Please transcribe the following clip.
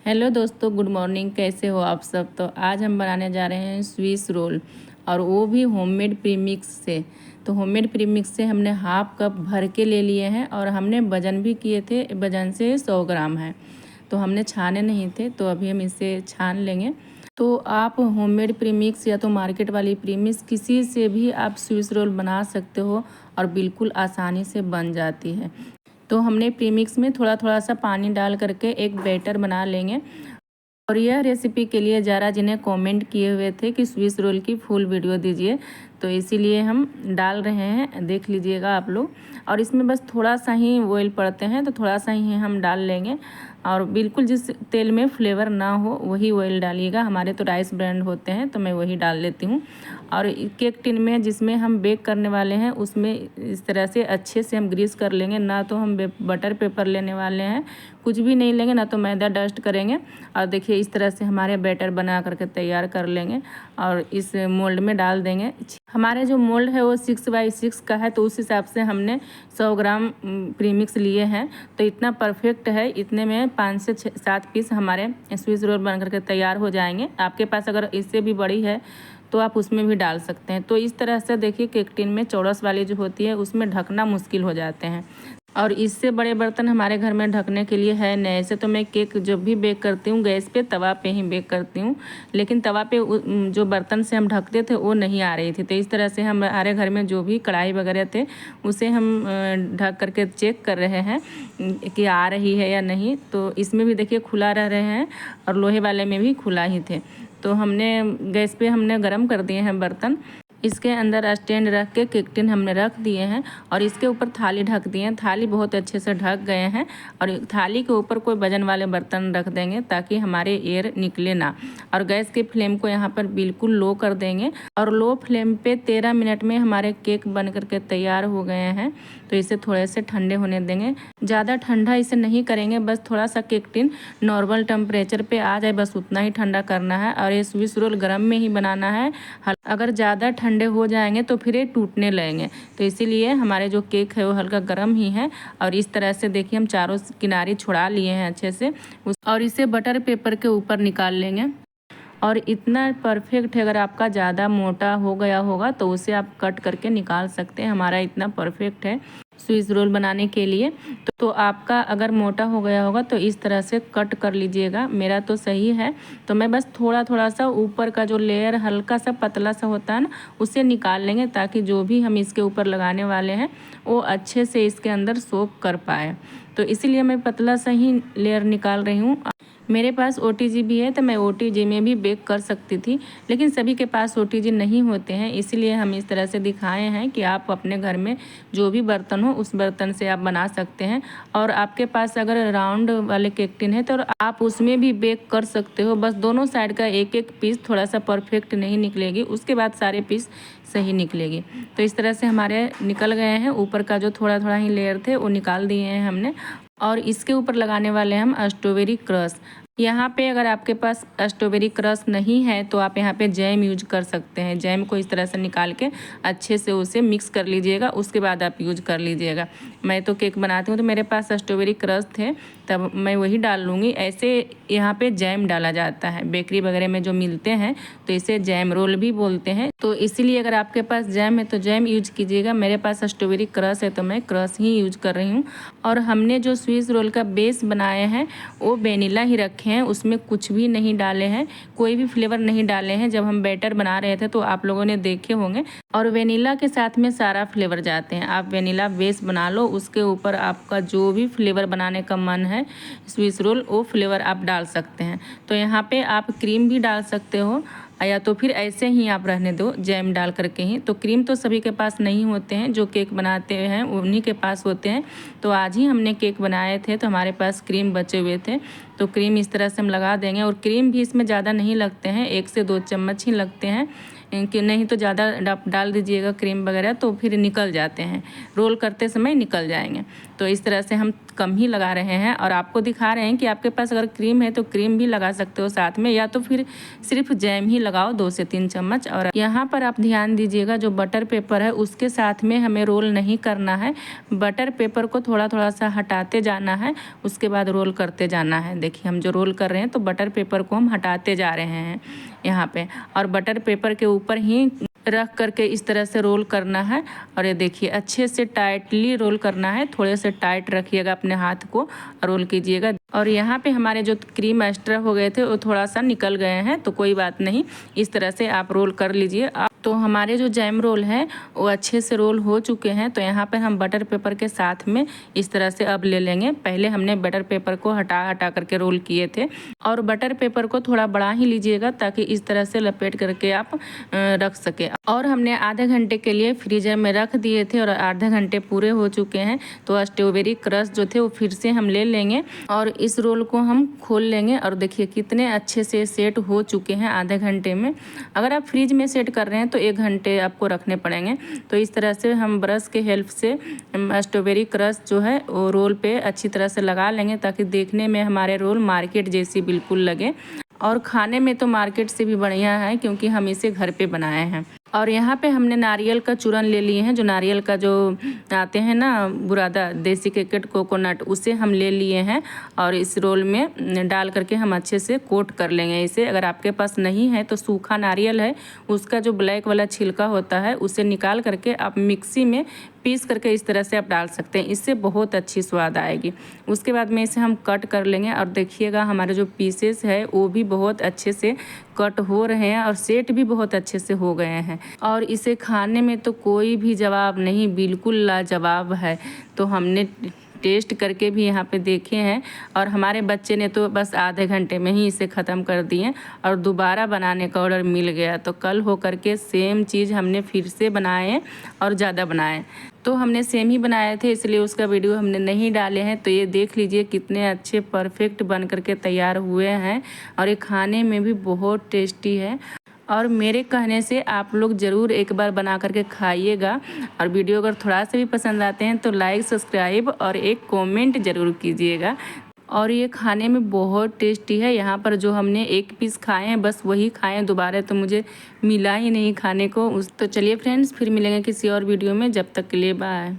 Hello दोस्तों, good morning. कैसे हो आप सब। तो आज हम बनाने जा रहे हैं स्विस रोल, और वो भी होममेड प्रीमिक्स से। तो होममेड प्रीमिक्स से हमने हाफ कप भर के ले लिए हैं, और हमने वजन भी किए थे। वजन से 100 ग्राम है, तो हमने छाने नहीं थे, तो अभी हम इसे छान लेंगे। तो आप होममेड प्रीमिक्स या तो मार्केट वाली प्रीमिक्स किसी से भी आप स्विस रोल बना सकते हो, और बिल्कुल आसानी से बन जाती है। तो हमने प्रीमिक्स में थोड़ा थोड़ा सा पानी डाल करके एक बैटर बना लेंगे। और यह रेसिपी के लिए ज़रा जिन्हें कमेंट किए हुए थे कि स्विस रोल की फुल वीडियो दीजिए, तो इसीलिए हम डाल रहे हैं, देख लीजिएगा आप लोग। और इसमें बस थोड़ा सा ही ऑयल पड़ते हैं, तो थोड़ा सा ही हम डाल लेंगे। और बिल्कुल जिस तेल में फ्लेवर ना हो वही ऑयल डालिएगा। हमारे तो राइस ब्रांड होते हैं, तो मैं वही डाल लेती हूँ। और केक टिन में जिसमें हम बेक करने वाले हैं, उसमें इस तरह से अच्छे से हम ग्रीस कर लेंगे। ना तो हम बटर पेपर लेने वाले हैं, कुछ भी नहीं लेंगे, ना तो मैदा डस्ट करेंगे। और देखिए इस तरह से हमारे बैटर बना करके तैयार कर लेंगे, और इस मोल्ड में डाल देंगे। हमारे जो मोल्ड है वो 6x6 का है, तो उस हिसाब से हमने 100 ग्राम प्रीमिक्स लिए हैं। तो इतना परफेक्ट है, इतने में 5 से 7 पीस हमारे स्विस रोल बन करके तैयार हो जाएंगे। आपके पास अगर इससे भी बड़ी है तो आप उसमें भी डाल सकते हैं। तो इस तरह से देखिए केक टिन में चौरस वाली जो होती है उसमें ढकना मुश्किल हो जाते हैं, और इससे बड़े बर्तन हमारे घर में ढकने के लिए है नहीं। ऐसे तो मैं केक जब भी बेक करती हूँ गैस पे तवा पे ही बेक करती हूँ, लेकिन तवा पे जो बर्तन से हम ढकते थे वो नहीं आ रही थी। तो इस तरह से हमारे घर में जो भी कढ़ाई वगैरह थे उसे हम ढक करके चेक कर रहे हैं कि आ रही है या नहीं। तो इसमें भी देखिए खुला रह रहे हैं, और लोहे वाले में भी खुला ही थे। तो हमने गैस पे हमने गरम कर दिए हैं बर्तन। इसके अंदर स्टैंड रख के केक टिन हमने रख दिए हैं, और इसके ऊपर थाली ढक दिए हैं। थाली बहुत अच्छे से ढक गए हैं, और थाली के ऊपर कोई वजन वाले बर्तन रख देंगे ताकि हमारे एयर निकले ना। और गैस के फ्लेम को यहाँ पर बिल्कुल लो कर देंगे, और लो फ्लेम पे 13 मिनट में हमारे केक बन करके तैयार हो गए हैं। तो इसे थोड़े से ठंडे होने देंगे, ज़्यादा ठंडा इसे नहीं करेंगे, बस थोड़ा सा केक टिन नॉर्मल टेम्परेचर पे आ जाए, बस उतना ही ठंडा करना है। और ये स्विस रोल गर्म में ही बनाना है, अगर ज़्यादा ठंडे हो जाएंगे तो फिर ये टूटने लगेंगे। तो इसीलिए हमारे जो केक है वो हल्का गर्म ही है। और इस तरह से देखिए हम चारों किनारे छुड़ा लिए हैं अच्छे से, और इसे बटर पेपर के ऊपर निकाल लेंगे। और इतना परफेक्ट है, अगर आपका ज़्यादा मोटा हो गया होगा तो उसे आप कट करके निकाल सकते हैं। हमारा इतना परफेक्ट है स्विस रोल बनाने के लिए। तो आपका अगर मोटा हो गया होगा तो इस तरह से कट कर लीजिएगा। मेरा तो सही है, तो मैं बस थोड़ा थोड़ा सा ऊपर का जो लेयर हल्का सा पतला सा होता है ना, उसे निकाल लेंगे, ताकि जो भी हम इसके ऊपर लगाने वाले हैं वो अच्छे से इसके अंदर सोक कर पाए। तो इसीलिए मैं पतला सा ही लेयर निकाल रही हूँ। मेरे पास OTG भी है, तो मैं OTG में भी बेक कर सकती थी, लेकिन सभी के पास OTG नहीं होते हैं। इसलिए हम इस तरह से दिखाए हैं कि आप अपने घर में जो भी बर्तन हो उस बर्तन से आप बना सकते हैं। और आपके पास अगर राउंड वाले केक टिन है तो आप उसमें भी बेक कर सकते हो। बस दोनों साइड का एक एक पीस थोड़ा सा परफेक्ट नहीं निकलेगी, उसके बाद सारे पीस सही निकलेगी। तो इस तरह से हमारे निकल गए हैं। ऊपर का जो थोड़ा थोड़ा ही लेयर थे वो निकाल दिए हैं हमने। और इसके ऊपर लगाने वाले हम स्ट्रॉबेरी क्रश। यहाँ पे अगर आपके पास स्ट्रॉबेरी क्रश नहीं है तो आप यहाँ पे जैम यूज कर सकते हैं। जैम को इस तरह से निकाल के अच्छे से उसे मिक्स कर लीजिएगा, उसके बाद आप यूज कर लीजिएगा। मैं तो केक बनाती हूँ तो मेरे पास स्ट्रॉबेरी क्रश थे, तब मैं वही डाल लूँगी। ऐसे यहाँ पे जैम डाला जाता है, बेकरी वगैरह में जो मिलते हैं तो इसे जैम रोल भी बोलते हैं। तो इसीलिए अगर आपके पास जैम है तो जैम यूज कीजिएगा। मेरे पास स्ट्रॉबेरी क्रश है तो मैं क्रश ही यूज कर रही हूँ। और हमने जो स्विस रोल का बेस बनाए हैं वो वेनिला ही रखे हैं, उसमें कुछ भी नहीं डाले हैं, कोई भी फ्लेवर नहीं डाले हैं। जब हम बैटर बना रहे थे तो आप लोगों ने देखे होंगे। और वेनिला के साथ में सारा फ्लेवर जाते हैं। आप वेनिला बेस बना लो, उसके ऊपर आपका जो भी फ्लेवर बनाने का मन है स्विस रोल वो फ्लेवर आप डाल सकते हैं। तो यहाँ पे आप क्रीम भी डाल सकते हो, या तो फिर ऐसे ही आप रहने दो जैम डाल करके ही। तो क्रीम तो सभी के पास नहीं होते हैं, जो केक बनाते हैं उन्हीं के पास होते हैं। तो आज ही हमने केक बनाए थे तो हमारे पास क्रीम बचे हुए थे, तो क्रीम इस तरह से हम लगा देंगे। और क्रीम भी इसमें ज़्यादा नहीं लगते हैं, 1 से 2 चम्मच ही लगते हैं, कि नहीं तो ज़्यादा डाल दीजिएगा क्रीम वगैरह तो फिर निकल जाते हैं, रोल करते समय निकल जाएंगे। तो इस तरह से हम कम ही लगा रहे हैं और आपको दिखा रहे हैं कि आपके पास अगर क्रीम है तो क्रीम भी लगा सकते हो साथ में, या तो फिर सिर्फ जैम ही लगाओ 2 से 3 चम्मच। और यहाँ पर आप ध्यान दीजिएगा, जो बटर पेपर है उसके साथ में हमें रोल नहीं करना है। बटर पेपर को थोड़ा थोड़ा सा हटाते जाना है, उसके बाद रोल करते जाना है। देखिए हम जो रोल कर रहे हैं तो बटर पेपर को हम हटाते जा रहे हैं यहाँ पे, और बटर पेपर के ऊपर ही रख करके इस तरह से रोल करना है। और ये देखिए अच्छे से टाइटली रोल करना है, थोड़े से टाइट रखिएगा अपने हाथ को, रोल कीजिएगा। और यहाँ पे हमारे जो क्रीम एक्स्ट्रा हो गए थे वो थोड़ा सा निकल गए हैं, तो कोई बात नहीं, इस तरह से आप रोल कर लीजिए। तो हमारे जो जैम रोल हैं वो अच्छे से रोल हो चुके हैं। तो यहाँ पर हम बटर पेपर के साथ में इस तरह से अब ले लेंगे। पहले हमने बटर पेपर को हटा करके रोल किए थे, और बटर पेपर को थोड़ा बढ़ा ही लीजिएगा ताकि इस तरह से लपेट करके आप रख सके। और हमने आधे घंटे के लिए फ्रीजर में रख दिए थे और आधे घंटे पूरे हो चुके हैं। तो स्ट्रॉबेरी क्रश जो थे वो फिर से हम ले लेंगे और इस रोल को हम खोल लेंगे। और देखिए कितने अच्छे से सेट हो चुके हैं आधे घंटे में। अगर आप फ्रिज में सेट कर रहे हैं तो 1 घंटे आपको रखने पड़ेंगे। तो इस तरह से हम ब्रश के हेल्प से स्ट्रॉबेरी क्रश जो है वो रोल पे अच्छी तरह से लगा लेंगे, ताकि देखने में हमारे रोल मार्केट जैसी बिल्कुल लगे, और खाने में तो मार्केट से भी बढ़िया है क्योंकि हम इसे घर पे बनाए हैं। और यहाँ पे हमने नारियल का चूरन ले लिए हैं, जो नारियल का जो आते हैं ना बुरादा, देसी क्रिकेट कोकोनट, उसे हम ले लिए हैं और इस रोल में डाल करके हम अच्छे से कोट कर लेंगे इसे। अगर आपके पास नहीं है तो सूखा नारियल है, उसका जो ब्लैक वाला छिलका होता है उसे निकाल करके आप मिक्सी में पीस करके इस तरह से आप डाल सकते हैं, इससे बहुत अच्छी स्वाद आएगी। उसके बाद में इसे हम कट कर लेंगे और देखिएगा हमारे जो पीसेस है वो भी बहुत अच्छे से कट हो रहे हैं और सेट भी बहुत अच्छे से हो गए हैं। और इसे खाने में तो कोई भी जवाब नहीं, बिल्कुल लाजवाब है। तो हमने टेस्ट करके भी यहाँ पे देखे हैं और हमारे बच्चे ने तो बस आधे घंटे में ही इसे ख़त्म कर दिए और दोबारा बनाने का ऑर्डर मिल गया। तो कल हो करके सेम चीज़ हमने फिर से बनाए और ज़्यादा बनाए। तो हमने सेम ही बनाए थे इसलिए उसका वीडियो हमने नहीं डाले हैं। तो ये देख लीजिए कितने अच्छे परफेक्ट बन करके तैयार हुए हैं और ये खाने में भी बहुत टेस्टी है। और मेरे कहने से आप लोग ज़रूर एक बार बना करके खाइएगा। और वीडियो अगर थोड़ा सा भी पसंद आते हैं तो लाइक, सब्सक्राइब और एक कमेंट ज़रूर कीजिएगा। और ये खाने में बहुत टेस्टी है। यहाँ पर जो हमने 1 पीस खाए हैं बस वही खाए हैं, दोबारा तो मुझे मिला ही नहीं खाने को। तो चलिए फ्रेंड्स, फिर मिलेंगे किसी और वीडियो में, जब तक के लिए बाय।